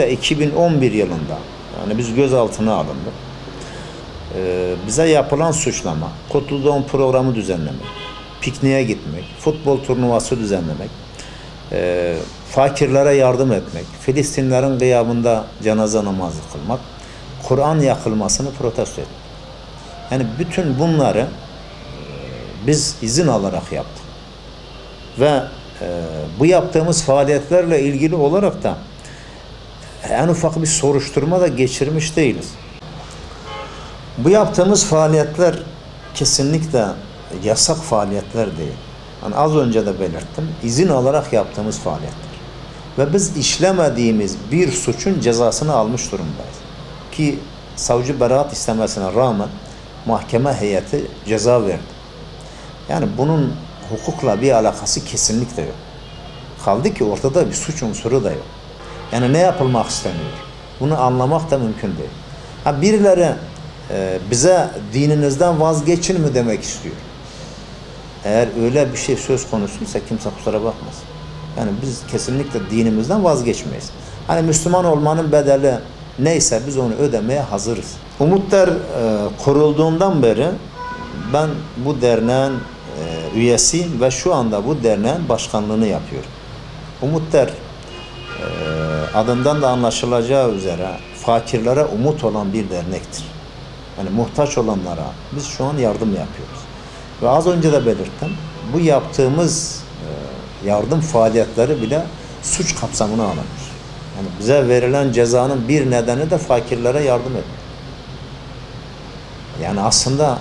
2011 yılında yani biz gözaltına alındık. Bize yapılan suçlama, kutlu doğum programı düzenlemek, pikniğe gitmek, futbol turnuvası düzenlemek, fakirlere yardım etmek, Filistinlerin gıyabında cenaze namazı kılmak, Kur'an yakılmasını protesto etmek. Yani bütün bunları biz izin alarak yaptık. Ve bu yaptığımız faaliyetlerle ilgili olarak da en ufak bir soruşturma da geçirmiş değiliz. Bu yaptığımız faaliyetler kesinlikle yasak faaliyetler değil. Yani az önce de belirttim, izin alarak yaptığımız faaliyetler. Ve biz işlemediğimiz bir suçun cezasını almış durumdayız. Ki savcı beraat istemesine rağmen mahkeme heyeti ceza verdi. Yani bunun hukukla bir alakası kesinlikle yok. Kaldı ki ortada bir suç unsuru da yok. Yani ne yapılmak isteniyor? Bunu anlamak da mümkün değil. Ha, birileri bize dininizden vazgeçin mi demek istiyor. Eğer öyle bir şey söz konusuysa kimse kusura bakmaz. Yani biz kesinlikle dinimizden vazgeçmeyiz. Hani Müslüman olmanın bedeli neyse biz onu ödemeye hazırız. Umut Der kurulduğundan beri ben bu derneğin üyesiyim ve şu anda bu derneğin başkanlığını yapıyorum. Umut Der adından da anlaşılacağı üzere fakirlere umut olan bir dernektir. Yani muhtaç olanlara biz şu an yardım yapıyoruz. Ve az önce de belirttim, bu yaptığımız yardım faaliyetleri bile suç kapsamına alınmış. Yani bize verilen cezanın bir nedeni de fakirlere yardım etmek. Yani aslında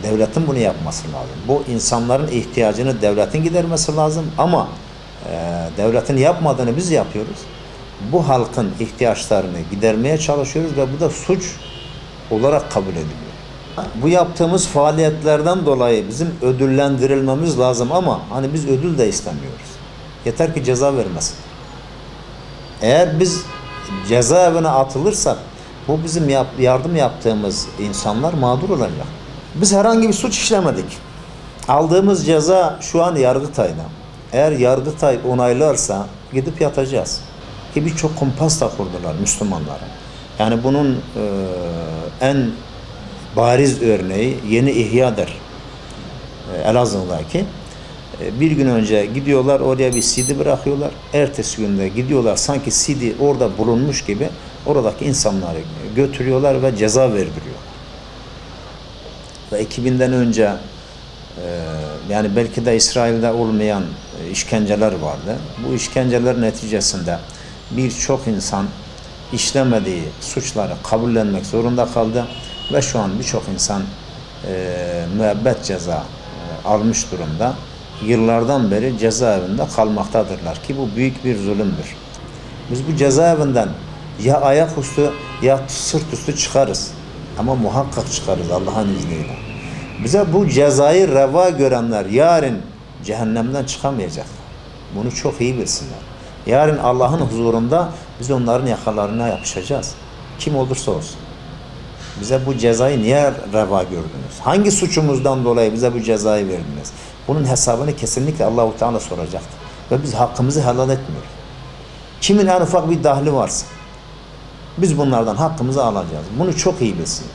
devletin bunu yapması lazım. Bu insanların ihtiyacını devletin gidermesi lazım ama devletin yapmadığını biz yapıyoruz. Bu halkın ihtiyaçlarını gidermeye çalışıyoruz ve bu da suç olarak kabul ediliyor. Bu yaptığımız faaliyetlerden dolayı bizim ödüllendirilmemiz lazım ama hani biz ödül de istemiyoruz. Yeter ki ceza vermesin. Eğer biz cezaevine atılırsak bu bizim yardım yaptığımız insanlar mağdur olacak. Biz herhangi bir suç işlemedik. Aldığımız ceza şu an Yargıtay'da. Eğer Yargıtay onaylarsa gidip yatacağız. Ki birçok kumpas da kurdular Müslümanlara. Yani bunun en bariz örneği Yeni İhya'dır. Elazığ'daki. Bir gün önce gidiyorlar oraya bir CD bırakıyorlar. Ertesi günde gidiyorlar sanki CD orada bulunmuş gibi oradaki insanları götürüyorlar ve ceza verdiriyor. Ve 2000'den önce yani belki de İsrail'de olmayan işkenceler vardı. Bu işkenceler neticesinde birçok insan işlemediği suçları kabullenmek zorunda kaldı ve şu an birçok insan müebbet ceza almış durumda. Yıllardan beri cezaevinde kalmaktadırlar ki bu büyük bir zulümdür. Biz bu cezaevinden ya ayaküstü ya sırt üstü çıkarız ama muhakkak çıkarız Allah'ın izniyle. Bize bu cezayı reva görenler yarın cehennemden çıkamayacaklar. Bunu çok iyi bilsinler. Yarın Allah'ın huzurunda biz onların yakalarına yapışacağız. Kim olursa olsun. Bize bu cezayı niye reva gördünüz? Hangi suçumuzdan dolayı bize bu cezayı verdiniz? Bunun hesabını kesinlikle Allah-u Teala soracaktır. Ve biz hakkımızı helal etmiyoruz. Kimin en ufak bir dahli varsa biz bunlardan hakkımızı alacağız. Bunu çok iyi bilsin.